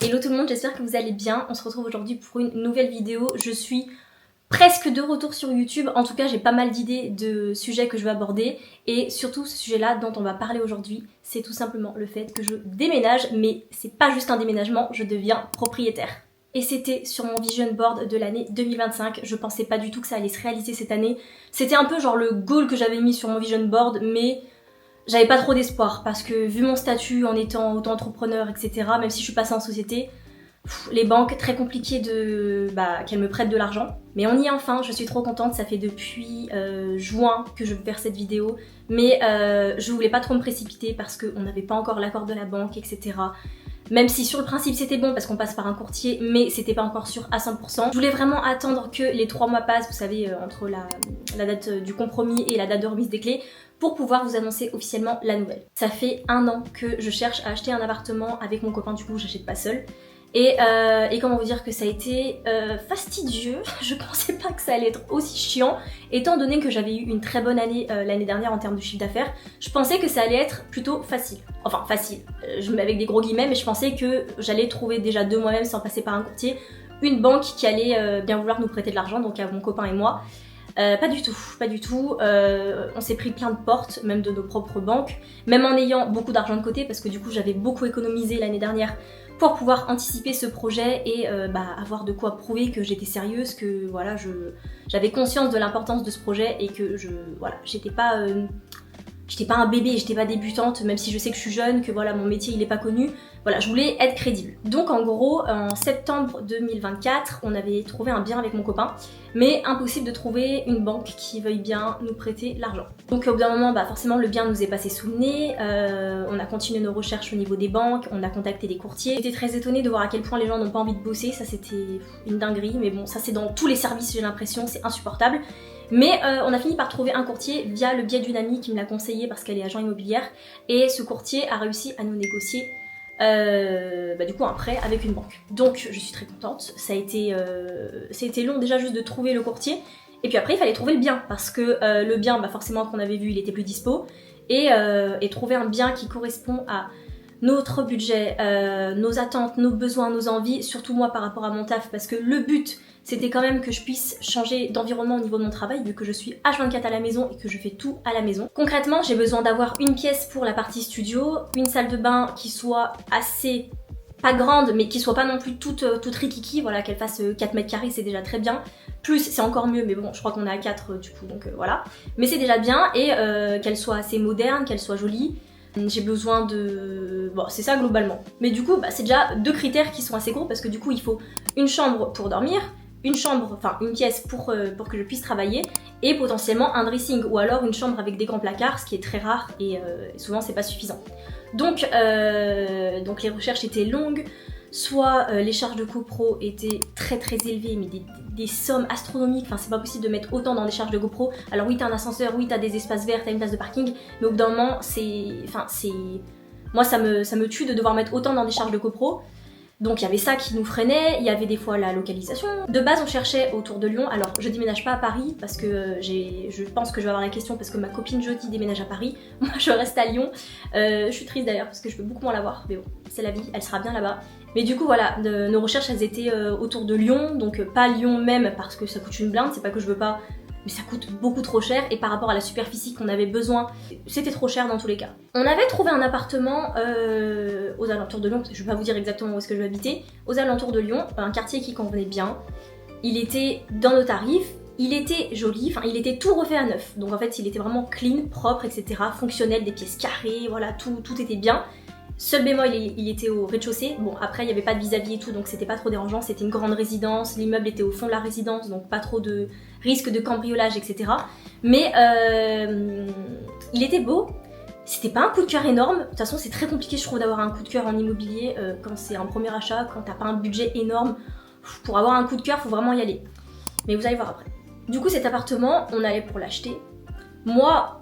Hello tout le monde, j'espère que vous allez bien. On se retrouve aujourd'hui pour une nouvelle vidéo. Je suis presque de retour sur YouTube. En tout cas, j'ai pas mal d'idées de sujets que je vais aborder. Et surtout, ce sujet-là dont on va parler aujourd'hui, c'est tout simplement le fait que je déménage. Mais c'est pas juste un déménagement, je deviens propriétaire. Et c'était sur mon vision board de l'année 2025. Je pensais pas du tout que ça allait se réaliser cette année. C'était un peu genre le goal que j'avais mis sur mon vision board, mais j'avais pas trop d'espoir parce que vu mon statut en étant auto-entrepreneur, etc., même si je suis passée en société, les banques, très compliqué qu'elles me prêtent de l'argent. Mais on y est enfin, je suis trop contente, ça fait depuis juin que je veux faire cette vidéo. Mais je voulais pas trop me précipiter parce qu'on n'avait pas encore l'accord de la banque, etc. Même si sur le principe c'était bon parce qu'on passe par un courtier, mais c'était pas encore sûr à 100%. Je voulais vraiment attendre que les 3 mois passent, vous savez, entre la date du compromis et la date de remise des clés, pour pouvoir vous annoncer officiellement la nouvelle. Ça fait 1 an que je cherche à acheter un appartement avec mon copain, du coup j'achète pas seule. Et comment vous dire que ça a été fastidieux. Je pensais pas que ça allait être aussi chiant, étant donné que j'avais eu une très bonne année l'année dernière en termes de chiffre d'affaires. Je pensais que ça allait être plutôt facile. Enfin facile, je mets avec des gros guillemets, mais je pensais que j'allais trouver déjà de moi-même sans passer par un courtier, une banque qui allait bien vouloir nous prêter de l'argent, donc à mon copain et moi. Pas du tout, pas du tout. On s'est pris plein de portes, même de nos propres banques, même en ayant beaucoup d'argent de côté, parce que du coup j'avais beaucoup économisé l'année dernière pour pouvoir anticiper ce projet et avoir de quoi prouver que j'étais sérieuse, que voilà, j'avais conscience de l'importance de ce projet et que j'étais pas un bébé, j'étais pas débutante, même si je sais que je suis jeune, que voilà, mon métier il est pas connu. Voilà, je voulais être crédible. Donc en gros, en septembre 2024, on avait trouvé un bien avec mon copain, mais impossible de trouver une banque qui veuille bien nous prêter l'argent. Donc au bout d'un moment, forcément le bien nous est passé sous le nez, on a continué nos recherches au niveau des banques, on a contacté des courtiers. J'étais très étonnée de voir à quel point les gens n'ont pas envie de bosser, ça c'était une dinguerie, mais bon, ça c'est dans tous les services, j'ai l'impression, c'est insupportable. Mais on a fini par trouver un courtier via le biais d'une amie qui me l'a conseillé parce qu'elle est agent immobilière, et ce courtier a réussi à nous négocier du coup un prêt avec une banque. Donc je suis très contente, ça a été long déjà juste de trouver le courtier, et puis après il fallait trouver le bien, parce que le bien forcément qu'on avait vu il était plus dispo, et trouver un bien qui correspond à notre budget, nos attentes, nos besoins, nos envies, surtout moi par rapport à mon taf, parce que le but c'était quand même que je puisse changer d'environnement au niveau de mon travail, vu que je suis H24 à la maison et que je fais tout à la maison. Concrètement, j'ai besoin d'avoir une pièce pour la partie studio, une salle de bain qui soit assez, pas grande, mais qui soit pas non plus toute rikiki, voilà, qu'elle fasse 4 mètres carrés, c'est déjà très bien. Plus, c'est encore mieux, mais bon, je crois qu'on est à 4 du coup, donc voilà. Mais c'est déjà bien, et qu'elle soit assez moderne, qu'elle soit jolie. J'ai besoin de... Bon, c'est ça globalement. Mais du coup, c'est déjà 2 critères qui sont assez gros, parce que du coup, il faut une chambre pour dormir, une pièce pour que je puisse travailler, et potentiellement un dressing, ou alors une chambre avec des grands placards, ce qui est très rare, et souvent c'est pas suffisant. Donc les recherches étaient longues, soit les charges de copro étaient très très élevées, mais des sommes astronomiques, enfin c'est pas possible de mettre autant dans des charges de GoPro. Alors oui, t'as un ascenseur, oui, t'as des espaces verts, t'as une place de parking, mais au bout d'un moment, moi ça me tue de devoir mettre autant dans des charges de copro. Donc il y avait ça qui nous freinait, il y avait des fois la localisation. De base on cherchait autour de Lyon, alors je déménage pas à Paris parce que je pense que je vais avoir la question parce que ma copine Jody déménage à Paris, moi je reste à Lyon. Je suis triste d'ailleurs parce que je peux beaucoup moins la voir, mais bon, c'est la vie, elle sera bien là-bas. Mais du coup voilà, nos recherches elles étaient autour de Lyon, donc pas Lyon même parce que ça coûte une blinde, c'est pas que je veux pas, mais ça coûte beaucoup trop cher, et par rapport à la superficie qu'on avait besoin, c'était trop cher dans tous les cas. On avait trouvé un appartement aux alentours de Lyon, parce que je vais pas vous dire exactement où est-ce que je vais habiter, aux alentours de Lyon, un quartier qui convenait bien. Il était dans nos tarifs, il était joli, enfin il était tout refait à neuf, donc en fait il était vraiment clean, propre, etc., fonctionnel, des pièces carrées, voilà, tout était bien. Seul bémol, il était au rez-de-chaussée. Bon, après, il n'y avait pas de vis-à-vis et tout, donc c'était pas trop dérangeant. C'était une grande résidence, l'immeuble était au fond de la résidence, donc pas trop de risque de cambriolage, etc. Mais il était beau. C'était pas un coup de cœur énorme. De toute façon, c'est très compliqué, je trouve, d'avoir un coup de cœur en immobilier quand c'est un premier achat, quand t'as pas un budget énorme. Pour avoir un coup de cœur, faut vraiment y aller. Mais vous allez voir après. Du coup, cet appartement, on allait pour l'acheter. Moi,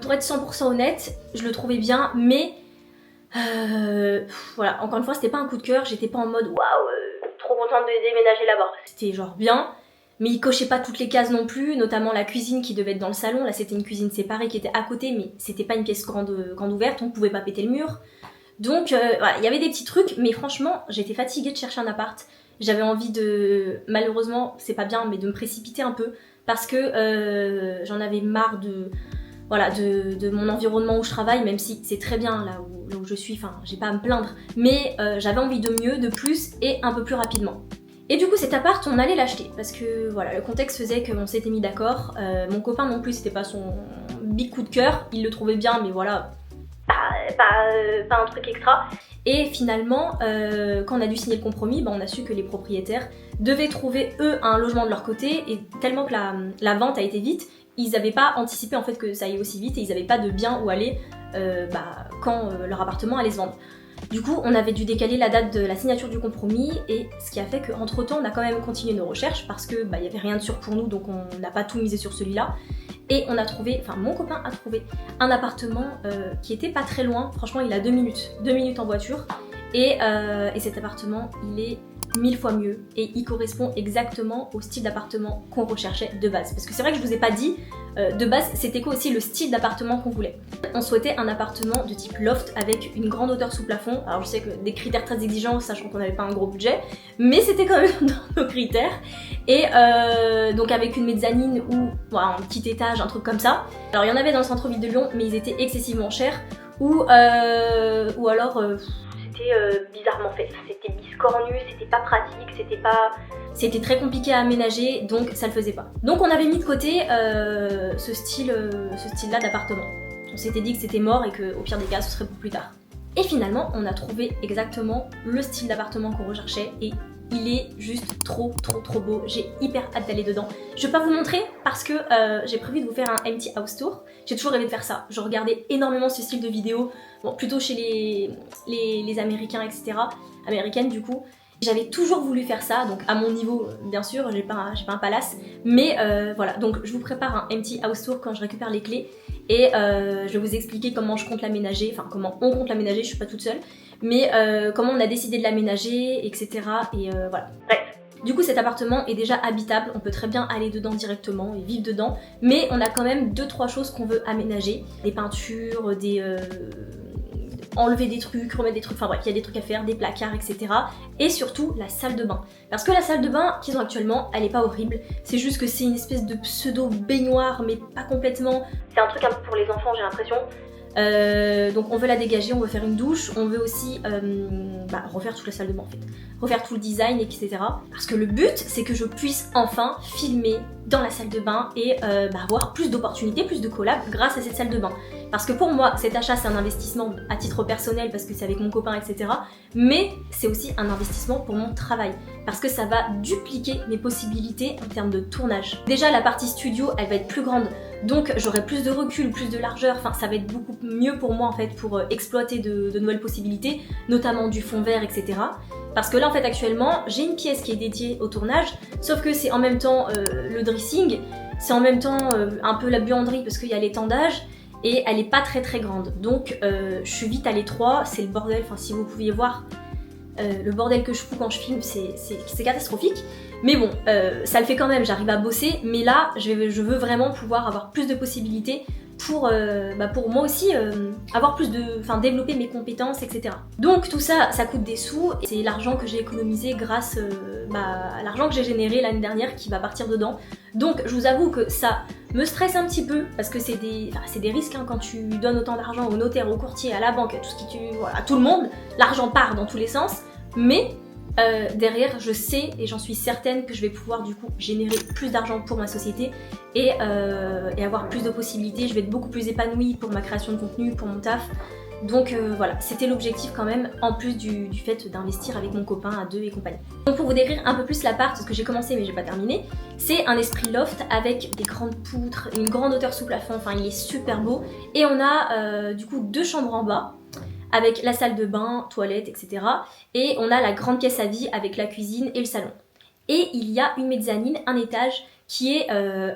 pour être 100% honnête, je le trouvais bien, mais voilà, encore une fois, c'était pas un coup de cœur, j'étais pas en mode waouh, trop contente de déménager là-bas. C'était genre bien, mais il cochait pas toutes les cases non plus, notamment la cuisine qui devait être dans le salon. Là, c'était une cuisine séparée qui était à côté, mais c'était pas une pièce grande ouverte, on pouvait pas péter le mur. Donc voilà, il y avait des petits trucs, mais franchement j'étais fatiguée de chercher un appart. J'avais envie de, malheureusement c'est pas bien, mais de me précipiter un peu parce que j'en avais marre voilà, de mon environnement où je travaille, même si c'est très bien là où je suis, enfin j'ai pas à me plaindre, mais j'avais envie de mieux, de plus et un peu plus rapidement. Et du coup cet appart on allait l'acheter parce que voilà, le contexte faisait qu'on s'était mis d'accord. Mon copain non plus, c'était pas son big coup de cœur, il le trouvait bien mais voilà, pas un truc extra. Et finalement quand on a dû signer le compromis, on a su que les propriétaires devaient trouver eux un logement de leur côté, et tellement que la vente a été vite, ils n'avaient pas anticipé en fait que ça aille aussi vite, et ils n'avaient pas de bien où aller quand leur appartement allait se vendre. Du coup, on avait dû décaler la date de la signature du compromis, et ce qui a fait qu'entre temps, on a quand même continué nos recherches parce que il y avait rien de sûr pour nous, donc on n'a pas tout misé sur celui-là. Et on a trouvé, enfin mon copain a trouvé un appartement qui était pas très loin. Franchement, il a 2 minutes en voiture, et cet appartement, il est 1000 fois mieux et il correspond exactement au style d'appartement qu'on recherchait de base. Parce que c'est vrai que je vous ai pas dit, de base c'était quoi aussi le style d'appartement qu'on voulait. On souhaitait un appartement de type loft avec une grande hauteur sous plafond. Alors je sais que des critères très exigeants, sachant qu'on n'avait pas un gros budget, mais c'était quand même dans nos critères. Et donc avec une mezzanine ou voilà, un petit étage, un truc comme ça. Alors il y en avait dans le centre-ville de Lyon, mais ils étaient excessivement chers, ou alors c'était bizarrement fait. C'était biscornu, c'était pas pratique, c'était très compliqué à aménager, donc ça le faisait pas. Donc on avait mis de côté ce style-là d'appartement. On s'était dit que c'était mort et qu'au pire des cas, ce serait pour plus tard. Et finalement, on a trouvé exactement le style d'appartement qu'on recherchait, et il est juste trop beau. J'ai hyper hâte d'aller dedans. Je vais pas vous montrer parce que j'ai prévu de vous faire un empty house tour. J'ai toujours rêvé de faire ça. Je regardais énormément ce style de vidéo, bon, plutôt chez les Américains, etc. Américaines du coup. J'avais toujours voulu faire ça, donc à mon niveau, bien sûr, j'ai pas un palace, mais voilà, donc je vous prépare un empty house tour quand je récupère les clés, et je vais vous expliquer comment je compte l'aménager, enfin comment on compte l'aménager, je suis pas toute seule, mais comment on a décidé de l'aménager, etc. Et voilà. Bref. Du coup cet appartement est déjà habitable, on peut très bien aller dedans directement et vivre dedans, mais on a quand même 2-3 choses qu'on veut aménager, des peintures, enlever des trucs, remettre des trucs, enfin bref, il y a des trucs à faire, des placards, etc. Et surtout la salle de bain. Parce que la salle de bain qu'ils ont actuellement, elle est pas horrible, c'est juste que c'est une espèce de pseudo baignoire, mais pas complètement. C'est un truc un peu pour les enfants, j'ai l'impression. Donc on veut la dégager, on veut faire une douche, on veut aussi refaire toute la salle de bain en fait, refaire tout le design, etc. Parce que le but c'est que je puisse enfin filmer dans la salle de bain et avoir plus d'opportunités, plus de collabs grâce à cette salle de bain. Parce que pour moi cet achat c'est un investissement à titre personnel parce que c'est avec mon copain, etc. Mais c'est aussi un investissement pour mon travail parce que ça va dupliquer mes possibilités en termes de tournage. Déjà la partie studio elle va être plus grande, donc j'aurai plus de recul, plus de largeur, enfin ça va être beaucoup mieux pour moi en fait pour exploiter de nouvelles possibilités, notamment du fond vert, etc. Parce que là en fait actuellement j'ai une pièce qui est dédiée au tournage, sauf que c'est en même temps le dressing, c'est en même temps un peu la buanderie parce qu'il y a l'étendage, et elle est pas très grande, donc je suis vite à l'étroit, c'est le bordel, enfin si vous pouviez voir le bordel que je fous quand je filme, c'est catastrophique. Mais bon, ça le fait quand même, j'arrive à bosser, mais là, je veux vraiment pouvoir avoir plus de possibilités pour moi aussi avoir plus développer mes compétences, etc. Donc tout ça, ça coûte des sous, et c'est l'argent que j'ai économisé grâce à l'argent que j'ai généré l'année dernière qui va partir dedans. Donc je vous avoue que ça me stresse un petit peu, parce que c'est des risques hein, quand tu donnes autant d'argent au notaire, au courtier, à la banque, à tout le monde, l'argent part dans tous les sens, mais derrière je sais et j'en suis certaine que je vais pouvoir du coup générer plus d'argent pour ma société et avoir plus de possibilités, je vais être beaucoup plus épanouie pour ma création de contenu, pour mon taf. Donc voilà, c'était l'objectif quand même, en plus du fait d'investir avec mon copain à deux et compagnie. Donc pour vous décrire un peu plus l'appart, parce que j'ai commencé mais j'ai pas terminé, c'est un esprit loft avec des grandes poutres, une grande hauteur sous plafond, enfin il est super beau. Et on a du coup 2 chambres en bas, avec la salle de bain, toilette, etc. Et on a la grande pièce à vie avec la cuisine et le salon. Et il y a une mezzanine, un étage, qui est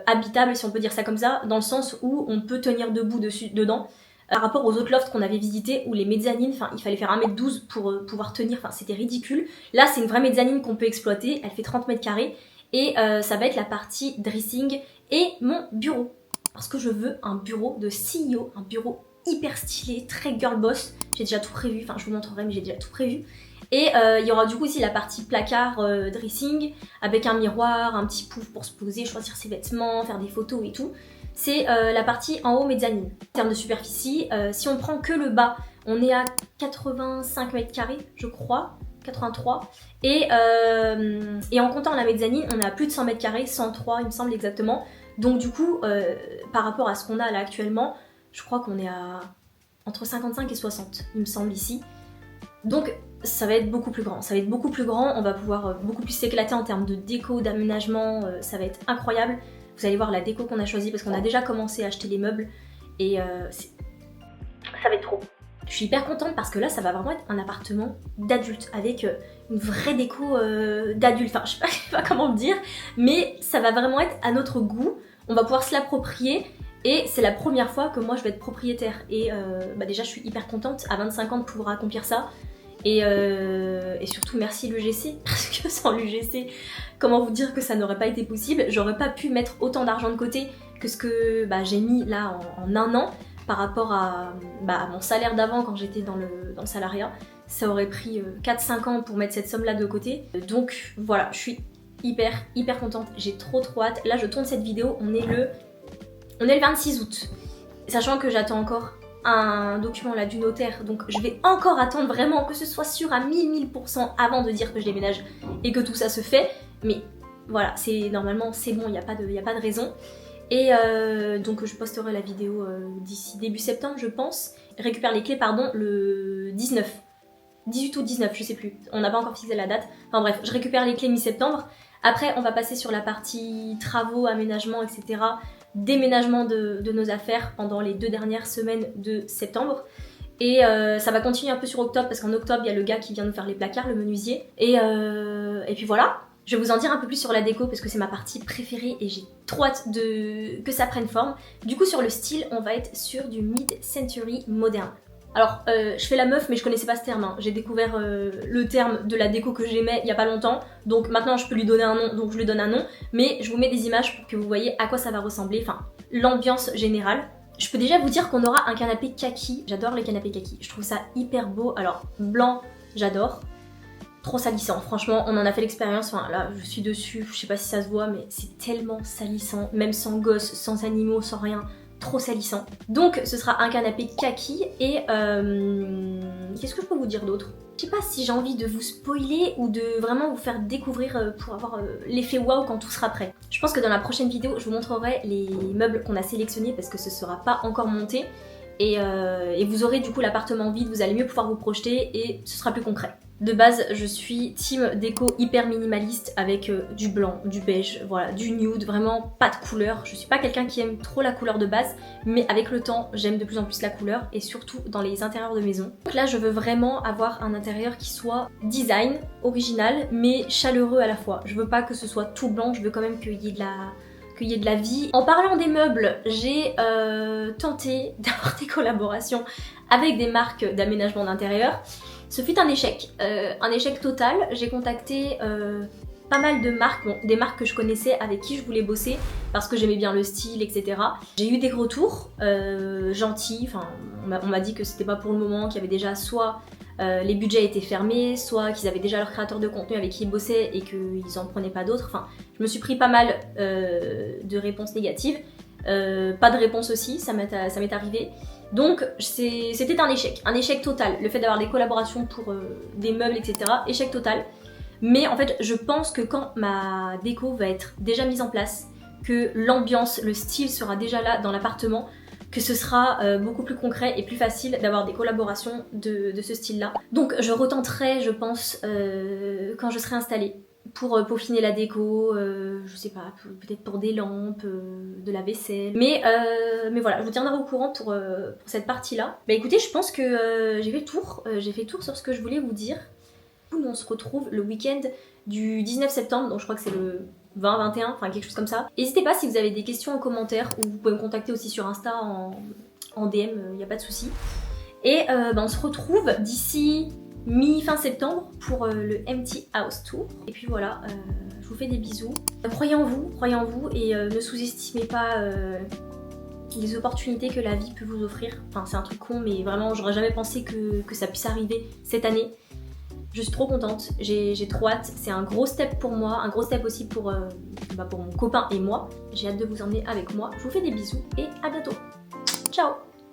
habitable, si on peut dire ça comme ça, dans le sens où on peut tenir debout dedans. Par rapport aux autres lofts qu'on avait visités, où les mezzanines, il fallait faire 1m12 pour pouvoir tenir, c'était ridicule. Là, c'est une vraie mezzanine qu'on peut exploiter, elle fait 30 mètres carrés, et ça va être la partie dressing et mon bureau. Parce que je veux un bureau de CEO, un bureau hyper stylé, très girl boss. J'ai déjà tout prévu, enfin je vous montrerai mais j'ai déjà tout prévu. Et il y aura du coup aussi la partie placard dressing avec un miroir, un petit pouf pour se poser, choisir ses vêtements, faire des photos et tout. C'est la partie en haut mezzanine. En termes de superficie, si on prend que le bas, on est à 85 mètres carrés, je crois, 83. Et en comptant la mezzanine, on est à plus de 100 mètres carrés, 103 il me semble exactement. Donc du coup, par rapport à ce qu'on a là actuellement, je crois qu'on est à entre 55 et 60, il me semble ici. Donc ça va être beaucoup plus grand, ça va être beaucoup plus grand, on va pouvoir beaucoup plus s'éclater en termes de déco, d'aménagement, ça va être incroyable. Vous allez voir la déco qu'on a choisie parce qu'on a déjà commencé à acheter les meubles et ça va être trop. Je suis hyper contente parce que là ça va vraiment être un appartement d'adulte avec une vraie déco d'adulte, enfin je sais pas comment le dire, mais ça va vraiment être à notre goût, on va pouvoir se l'approprier. Et c'est la première fois que moi je vais être propriétaire et déjà je suis hyper contente à 25 ans de pouvoir accomplir ça et surtout merci l'UGC parce que sans l'UGC, comment vous dire que ça n'aurait pas été possible, j'aurais pas pu mettre autant d'argent de côté que ce que j'ai mis là en un an par rapport à mon salaire d'avant quand j'étais dans le salariat. Ça aurait pris 4-5 ans pour mettre cette somme là de côté, donc voilà, je suis hyper contente, j'ai trop hâte. Là je tourne cette vidéo, on est le 26 août, sachant que j'attends encore un document là du notaire, donc je vais encore attendre vraiment que ce soit sûr à 1000% avant de dire que je déménage et que tout ça se fait, mais voilà, normalement c'est bon, il n'y a pas de raison. Et donc je posterai la vidéo d'ici début septembre je pense, récupère les clés pardon le 19, 18 ou 19 je sais plus, on n'a pas encore fixé la date, enfin bref, je récupère les clés mi-septembre. Après on va passer sur la partie travaux, aménagement etc, déménagement de nos affaires pendant les 2 dernières semaines de septembre. Et ça va continuer un peu sur octobre parce qu'en octobre il y a le gars qui vient nous faire les placards, le menuisier. Et puis voilà, je vais vous en dire un peu plus sur la déco parce que c'est ma partie préférée et j'ai trop hâte que ça prenne forme. Du coup sur le style, on va être sur du mid-century moderne. Alors, je fais la meuf, mais je connaissais pas ce terme. Hein. J'ai découvert le terme de la déco que j'aimais il y a pas longtemps. Donc maintenant, je peux lui donner un nom, donc je lui donne un nom. Mais je vous mets des images pour que vous voyez à quoi ça va ressembler. Enfin, l'ambiance générale. Je peux déjà vous dire qu'on aura un canapé kaki. J'adore les canapés kaki. Je trouve ça hyper beau. Alors, blanc, j'adore. Trop salissant. Franchement, on en a fait l'expérience. Enfin, là, je suis dessus. Je sais pas si ça se voit, mais c'est tellement salissant. Même sans gosses, sans animaux, sans rien. Trop salissant. Donc ce sera un canapé kaki et qu'est-ce que je peux vous dire d'autre? Je sais pas si j'ai envie de vous spoiler ou de vraiment vous faire découvrir pour avoir l'effet waouh quand tout sera prêt. Je pense que dans la prochaine vidéo je vous montrerai les meubles qu'on a sélectionnés parce que ce sera pas encore monté et vous aurez du coup l'appartement vide, vous allez mieux pouvoir vous projeter et ce sera plus concret. De base, je suis team déco hyper minimaliste avec du blanc, du beige, voilà, du nude, vraiment pas de couleur. Je suis pas quelqu'un qui aime trop la couleur de base, mais avec le temps, j'aime de plus en plus la couleur et surtout dans les intérieurs de maison. Donc là, je veux vraiment avoir un intérieur qui soit design, original, mais chaleureux à la fois. Je veux pas que ce soit tout blanc, je veux quand même qu'il y ait de la vie. En parlant des meubles, j'ai tenté d'avoir des collaborations avec des marques d'aménagement d'intérieur. Ce fut un échec total. J'ai contacté pas mal de marques, bon, des marques que je connaissais avec qui je voulais bosser parce que j'aimais bien le style, etc. J'ai eu des retours gentils, enfin, on m'a dit que c'était pas pour le moment, qu'il y avait déjà soit les budgets étaient fermés, soit qu'ils avaient déjà leur créateur de contenu avec qui ils bossaient et qu'ils en prenaient pas d'autres. Enfin, je me suis pris pas mal de réponses négatives. Pas de réponse aussi, ça m'est arrivé. Donc c'était un échec total. Le fait d'avoir des collaborations pour des meubles, etc. Échec total. Mais en fait, je pense que quand ma déco va être déjà mise en place, que l'ambiance, le style sera déjà là dans l'appartement, que ce sera beaucoup plus concret et plus facile d'avoir des collaborations de ce style-là. Donc je retenterai, je pense, quand je serai installée. Pour peaufiner la déco, je sais pas, peut-être pour des lampes, de la vaisselle. Mais voilà, je vous tiendrai au courant pour cette partie-là. Bah écoutez, je pense que j'ai fait le tour sur ce que je voulais vous dire. Nous on se retrouve le week-end du 19 septembre, donc je crois que c'est le 20-21, enfin quelque chose comme ça. N'hésitez pas si vous avez des questions en commentaire, ou vous pouvez me contacter aussi sur Insta en DM, y a pas de souci. Et on se retrouve d'ici mi-fin septembre pour le Empty House Tour. Et puis voilà, je vous fais des bisous. Croyez en vous et ne sous-estimez pas les opportunités que la vie peut vous offrir. Enfin, c'est un truc con, mais vraiment, j'aurais jamais pensé que ça puisse arriver cette année. Je suis trop contente, j'ai trop hâte. C'est un gros step pour moi, un gros step aussi pour mon copain et moi. J'ai hâte de vous emmener avec moi. Je vous fais des bisous et à bientôt. Ciao!